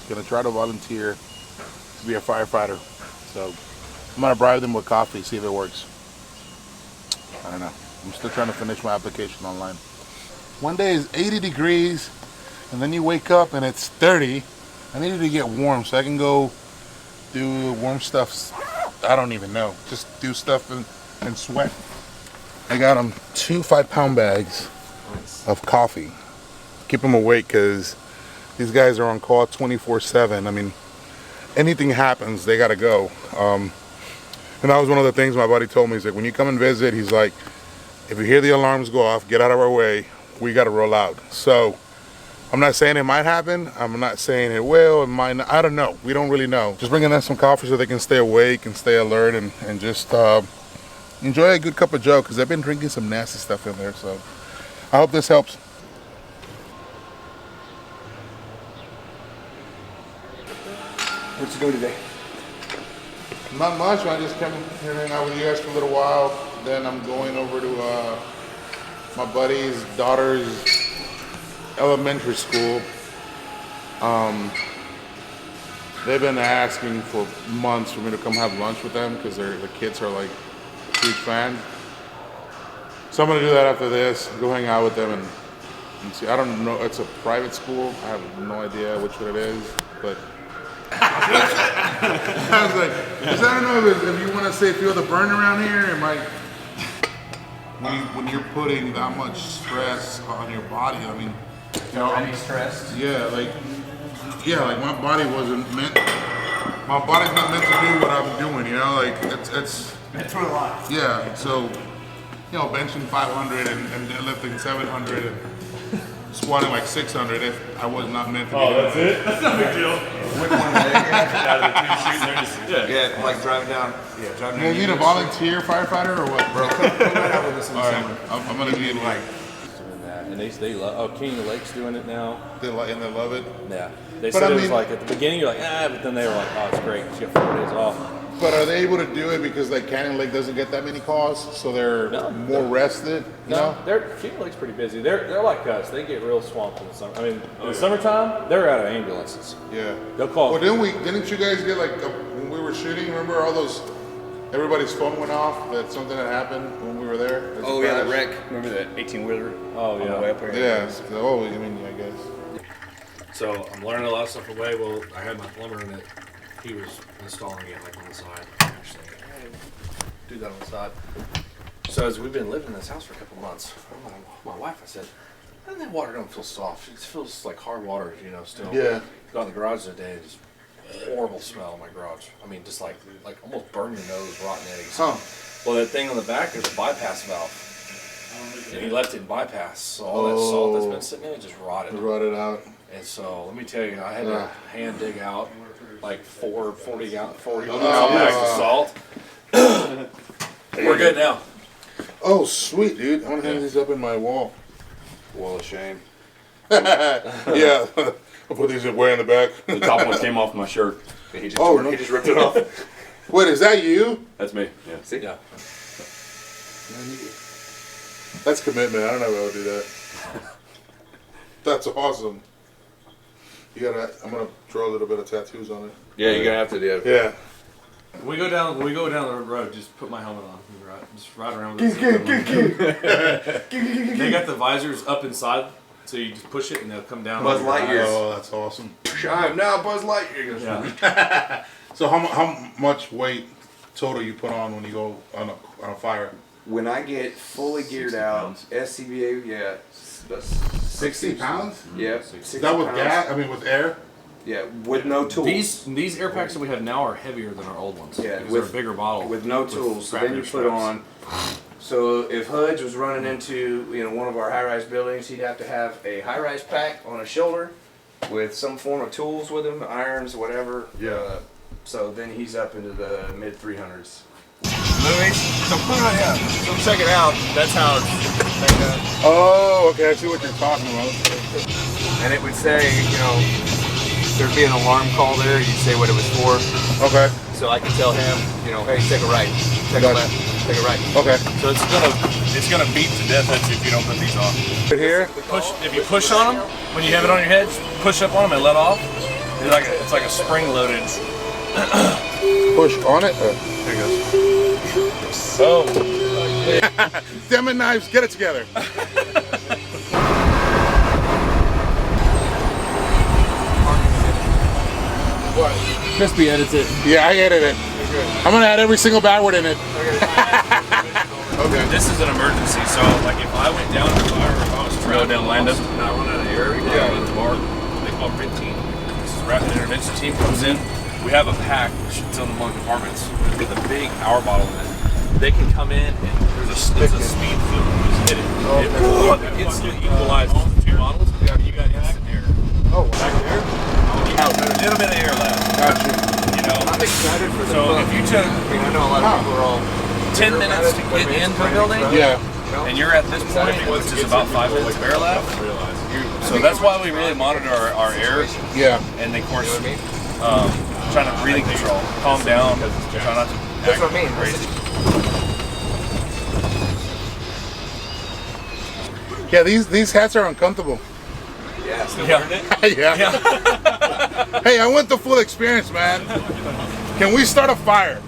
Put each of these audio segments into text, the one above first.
gonna try to volunteer to be a firefighter. So I'm gonna bribe them with coffee, see if it works. I don't know. I'm still trying to finish my application online. One day is 80 degrees, and then you wake up and it's 30. I needed to get warm so I can go do warm stuff. I don't even know. Just do stuff and sweat. I got them 2 5-pound bags of coffee. Keep them awake because these guys are on call 24/7. I mean, anything happens, they gotta go. And that was one of the things my buddy told me. He's like, when you come and visit, he's like, if you hear the alarms go off, get out of our way. We gotta roll out. So I'm not saying it might happen. I'm not saying it will. It might not. I don't know. We don't really know. Just bringing them some coffee so they can stay awake and stay alert and just enjoy a good cup of joe because I've been drinking some nasty stuff in there. So I hope this helps. What's you doing today? Not much. I just came here and hang out with you guys for a little while. Then I'm going over to my buddy's daughter's elementary school. They've been asking for months for me to come have lunch with them because the kids are like huge fans. So I'm gonna do that after this. Go hang out with them and see. I don't know. It's a private school. I have no idea which one it is, but. I was like, cause I don't know if you want to say feel the burn around here, it might. When you're putting that much stress on your body, I mean, you know, Already stressed? yeah, like my body wasn't meant. My body's not meant to do what I'm doing, you know, like it's Been through a lot. yeah. So, you know, benching 500 and deadlifting 700 and squatting like 600 if I was not meant to. Oh, that's it? That's no big deal. Which one are they? Out of the two shooting, they're just, Yeah, like driving down. Yeah, driving You down. need a volunteer firefighter or what, bro? Come right out with us in All the right, summer. I'm gonna be in like doing that. And they love, oh, King of the Lake's doing it now. they love it. Yeah. They But said I it was mean- like, at the beginning, you're like, but then they were like, oh, it's great. You got 4 days off. But are they able to do it because like Canyon Lake doesn't get that many calls, so they're more rested? You know? King of the Lake's pretty busy. They're like us. They get real swamped in the summer. I mean, in the summertime, they're out of ambulances. Yeah. They'll call. Well, didn't you guys get like when we were shooting? Remember all those? Everybody's phone went off. That something had happened when we were there. There's a Oh yeah, the crash. wreck. Remember that 18-wheeler? Oh, On the yeah. way up here? Yeah. So, oh, you mean I guess. So I'm learning a lot of stuff away. Well, I had my plumber in it. He was installing it like on the side. Actually, do that on the side. So as we've been living in this house for a couple months, my wife, I said, that water don't feel soft. It feels like hard water, you know, still. Yeah. Got in the garage the other day, just horrible smell in my garage. I mean, just like almost burn your nose, rotten eggs. Huh. Well, that thing on the back is a bypass valve. And he left it in bypass. So all that salt that's been sitting in it just rotted. Rotted out. And so let me tell you, I had to hand dig out like 40 bags of salt. We're good now. Oh, sweet, dude. I want to hang these up in my wall. Wall of shame. Yeah. I'll put these way in the back. The top one came off my shirt. He just, Oh, no. he just ripped it off. Wait, is that you? That's me. Yeah. See? Yeah. That's commitment. I don't know if I would do that. That's awesome. I'm gonna draw a little bit of tattoos on it. Yeah, you're gonna have to do it. Yeah. When we go down the road, just put my helmet on. Just ride around with it. They got the visors up inside, so you just push it and they'll come down. Buzz on your Lightyear. eyes. Oh, that's awesome. Shine now, Buzz Lightyear. Yeah. So how much weight total you put on when you go on a fire? When I get fully geared out, SCBA, yeah, 60 pounds? Yeah, Is 60 that with pounds. gas? I mean, with air? Yeah, with no tools. These air packs that we have now are heavier than our old ones. Yeah, because with- they're a bigger bottle. with no tools. So then you scrapier put straps. on. So if Hudge was running into one of our high-rise buildings, he'd have to have a high-rise pack on his shoulder with some form of tools with him, irons, whatever. Yeah. So then he's up into the mid 300s. Movies. So check it out. That's how it's. Oh, okay. I see what you're talking about. And it would say, there'd be an alarm call there. You'd say what it was for. Okay. So I can tell him, hey, take a right, take a left, take a right. Okay. So it's gonna beat to death if you don't put these on. Right here? If you push on them when you have it on your head, push up on them and let off. It's like a spring-loaded. Push on it. Here it goes. Oh. Damn it, knives, get it together. What? Crispy edits it. Yeah, I edit it. I'm gonna add every single bad word in it. Okay. This is an emergency, so like if I went down in the fire, if I was trapped down Landa, not run out of air, the bar, they call RIT team. This is rapid intervention team comes in. We have a pack which is on among compartments with a big hour bottle in it. They can come in and there's a speed flip. You just hit it. It instantly equalizes the two bottles. You got instant air. Oh, back there? There's a little bit of air left. Gotcha. You know. I'm excited for the So book. if you took I mean, I know a lot of people are all 10 minutes to get into the building, Yeah. and you're at this point, which is about 5 minutes of air left. So that's why we really monitor our air, Yeah. and of course, trying to breathing control, calm down, try not to That's act what I mean. crazy. Yeah, these hats are uncomfortable. Yeah, still Yeah. learning it. Yeah. Hey, I want the full experience, man. Can we start a fire?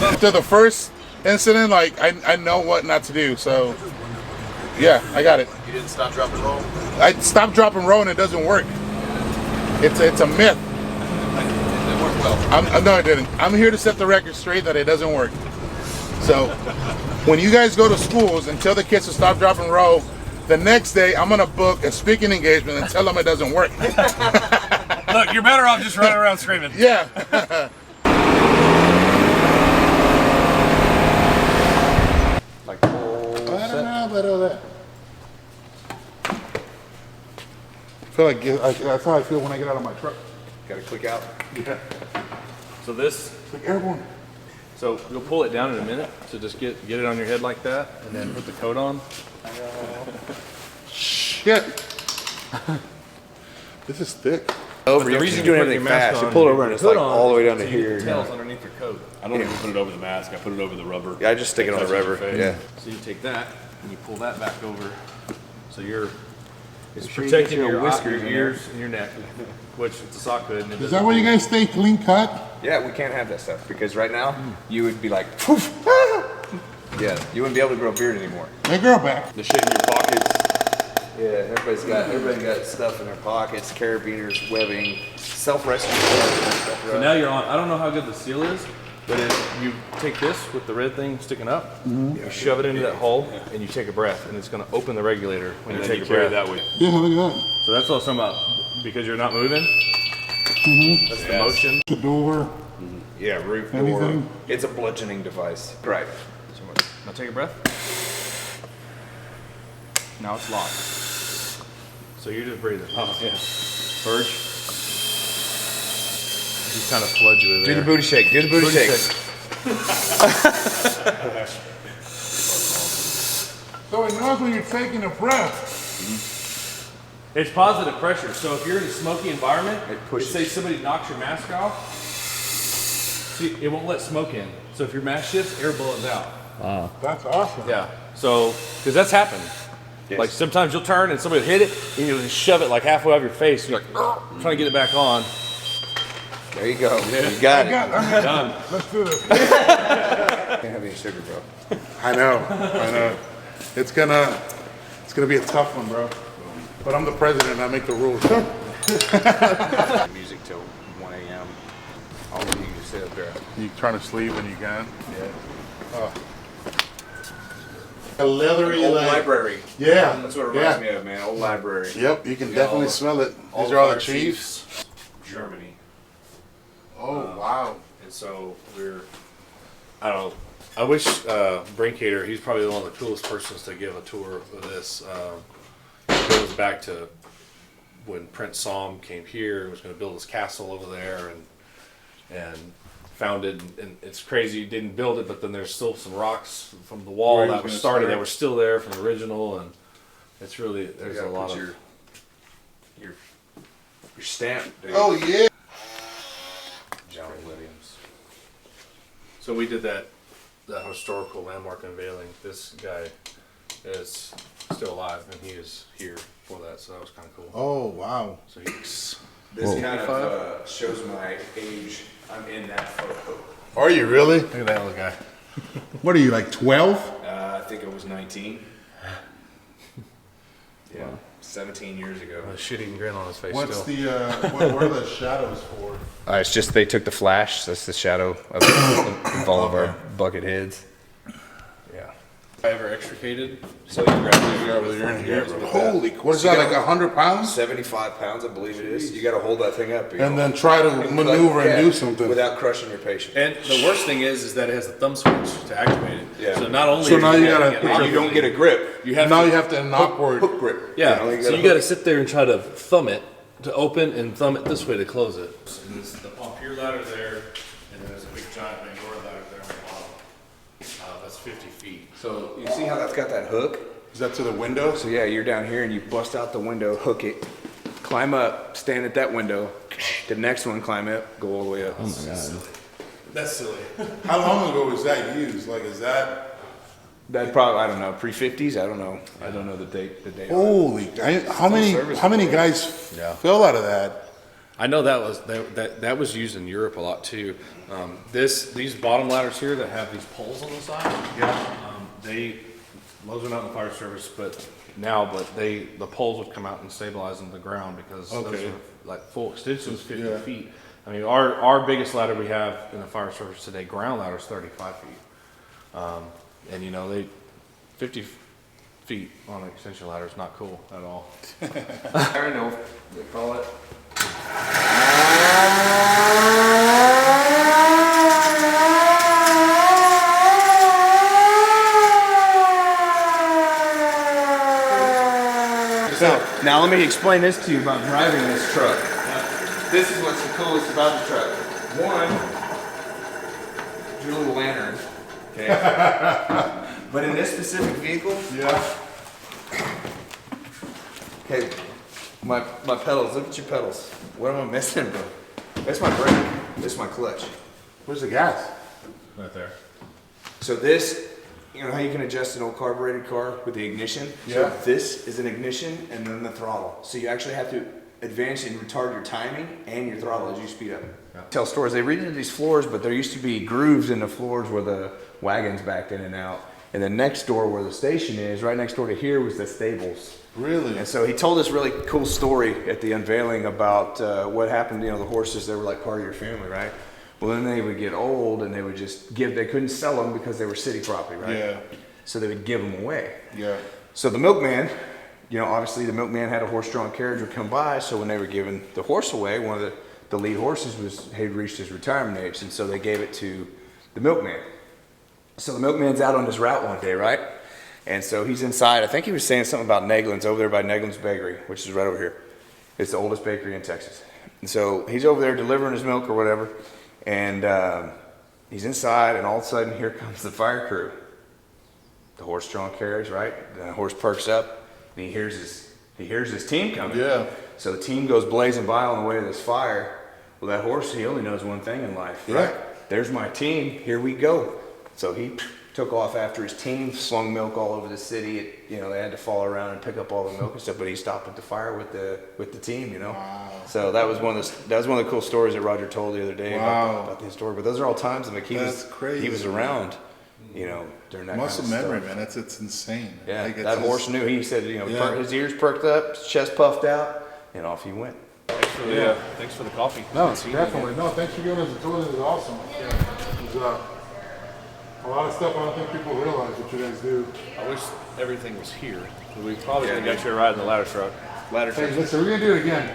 After the first incident, like I know what not to do, so yeah, I got it. You didn't stop, drop, and roll? I stopped, drop, and roll, and it doesn't work. It's a myth. It worked well. No, it didn't. I'm here to set the record straight that it doesn't work. So when you guys go to schools and tell the kids to stop, drop, and roll, the next day I'm gonna book a speaking engagement and tell them it doesn't work. Look, you're better off just running around screaming. Yeah. Like the whole I feel like that's how I feel when I get out of my truck. Gotta click out. Yeah. So this, It's like airborne. so you'll pull it down in a minute. So just get it on your head like that, and then put the coat on. Shit. This is thick. Over. The reason you're doing everything fast, you pull it over and it's like all the way down to here. Tails underneath your coat. I don't even put it over the mask. I put it over the rubber. Yeah, I just stick it on the rubber. Yeah. So you take that and you pull that back over. So you're It's protecting your whiskers, your ears, and your neck, which it's a sock hood. And it Is that why you guys stay clean cut? Yeah, we can't have that stuff because right now you would be like, poof, ah! Yeah, you wouldn't be able to grow a beard anymore. Hey, girl back. The shit in your pockets. Yeah, everybody got stuff in their pockets, carabiners, webbing, self-rescue stuff. So now you're on. I don't know how good the seal is, but if you take this with the red thing sticking up, you shove it into that hole, and you take a breath, and it's going to open the regulator when you And take you a carry breath. it that way. Yeah, look at So that's what I was talking about. Because you're not moving. That's the Yes. motion. that. The door. Yeah, roof door. Anything? It's a bludgeoning device. Right. Now take a breath. Now it's locked. So you're just breathing. Oh, yeah. Purge. Just kind of flood you with Do air. the booty shake. Do the booty, shake. So it knows when you're taking a breath. It's positive pressure. So if you're in a smoky environment, It pushes. say somebody knocks your mask off, see, it won't let smoke in. So if your mask shifts, air bullets out. That's awesome. Yeah. So, because that's happened. Yes. Like sometimes you'll turn and somebody will hit it, and you'll just shove it like halfway off your face. You're like, trying to get it back on. There you go. You got it. Done. Let's do this. Can't have any sugar, bro. I know. It's gonna be a tough one, bro. But I'm the president and I make the rules. Music till 1 a.m. All of you just sit up there. You trying to sleep when you can? Yeah. Oh. A leathery Old like, library. Yeah. That's what it reminds me of, man. Old library. Yep, you can We definitely all- smell it. all These are all the fire chiefs. Germany. Oh wow. And so I don't know. I wish Brinkater, he's probably one of the coolest persons to give a tour of this. It goes back to when Prince Psalm came here and was going to build his castle over there and founded, and it's crazy, he didn't build it, but then there's still some rocks from the wall Where he that was were gonna started start. that were still there from the original, and it's really, there's You a gotta lot put of... your stamp, dude. Oh yeah. John Williams. So we did that historical landmark unveiling. This guy is still alive, and he is here for that, so that was kind of cool. Oh, wow. So he's This kind of shows my age. I'm in that photo. Are you really? look at that little guy. What are you, like 12? I think it was 19. Yeah, 17 years ago. A shit-eating grin on his face. What's still. the, what are the shadows for? It's just they took the flash. That's the shadow of all of our bucket heads. Yeah. I ever extricated? So you grab the Holy, what is that, like 100 pounds? 75 pounds, I believe it is. You got to hold that thing up. And then try to maneuver and do something. without crushing your patient. And the worst thing is that it has a thumb switch to activate it. Yeah. So not only So are now you gotta- getting You don't get a grip. you have Now to, you have to an awkward. Hook grip. yeah. You know, So you got to sit there and try to thumb it to open and thumb it this way to close it. And there's the Pompier ladder there, and then there's a big giant Bangor ladder there on the bottom. That's 50 feet. So you see how that's got that hook? Is that to the window? So yeah, you're down here and you bust out the window, hook it, climb up, stand at that window. The next one, climb up, go all the way up. Oh my god. That's silly. How long ago was that used? Like, is that? That probably, I don't know, pre-50s. I don't know. I don't know the date. The date. Holy, how many guys fell out of that? I know that was used in Europe a lot too. These bottom ladders here that have these poles on the side. Yeah. Those are not in the fire service, but the poles would come out and stabilize on the ground because those Okay. are like full extensions, 50 Yeah. feet. I mean, our biggest ladder we have in the fire service today, ground ladder, is 35 feet. And you know, 50 feet on an extension ladder is not cool at all. I know. They call it. So now let me explain this to you about driving this truck. This is what's the coolest about the truck. One, your little lantern. Okay. But in this specific vehicle, Yeah. okay, my pedals. Look at your pedals. What am I missing, bro? That's my brake. This is my clutch. Where's the gas? Right there. So this, you know how you can adjust an old carbureted car with the ignition? Yeah. So this is an ignition and then the throttle. So you actually have to advance and retard your timing and your throttle as you speed up. Yeah. Tell stories. They redid these floors, but there used to be grooves in the floors where the wagons backed in and out. And then next door where the station is, right next door to here was the stables. Really? And so he told this really cool story at the unveiling about what happened. You know, the horses, they were like part of your family, right? Well, then they would get old and they would just they couldn't sell them because they were city property, right? Yeah. So they would give them away. Yeah. So the milkman, you know, obviously the milkman had a horse-drawn carriage would come by. So when they were giving the horse away, one of the lead horses had reached his retirement age. And so they gave it to the milkman. So the milkman's out on his route one day, right? And so he's inside. I think he was saying something about Neglin's over there by Neglin's Bakery, which is right over here. It's the oldest bakery in Texas. And so he's over there delivering his milk or whatever. And he's inside, and all of a sudden, here comes the fire crew. The horse-drawn carriage, right? The horse perks up, and he hears his team coming. Yeah. So the team goes blazing by on the way to this fire. Well, that horse, he only knows one thing in life, Yeah. right? There's my team. Here we go. So he took off after his team, slung milk all over the city. You know, they had to follow around and pick up all the milk and stuff. But he stopped at the fire with the team. You know. Wow. So that was one of the cool stories that Roger told the other day Wow. about the historic. But those are all times like That's crazy. he was around. You know, during that Muscle kind of memory, stuff. man. It's insane. Yeah, Like, it's that just- horse knew. He said, you know, Yeah. his ears perked up, his chest puffed out, and off he went. Thanks for the coffee. No, Good seeing you definitely. No, thanks for giving us a tour. This is awesome. It's, a lot of stuff I don't think people realize what you guys do. again. I wish everything was here. We probably Yeah, could have got you a ride in the ladder truck. Ladder Hey, listen, we're gonna do it again.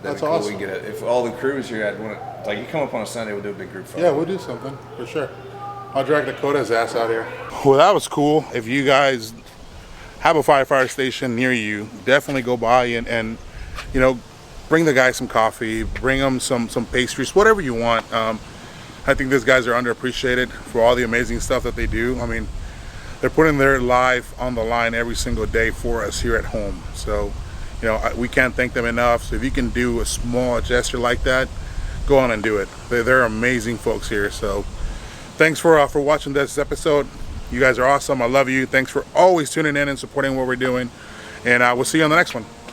That's cool. awesome. We get it. If all the crews here had one, like you come up on a Sunday, we'll do a big group photo. Yeah, we'll do something for sure. I'll drag Dakota's ass out here. Well, that was cool. If you guys have a firefighter station near you, definitely go by and you know, bring the guys some coffee, bring them some pastries, whatever you want. I think these guys are underappreciated for all the amazing stuff that they do. I mean, they're putting their life on the line every single day for us here at home. So, you know, we can't thank them enough. So if you can do a small gesture like that, go on and do it. They're amazing folks here. So thanks for watching this episode. You guys are awesome. I love you. Thanks for always tuning in and supporting what we're doing. And we'll see you on the next one.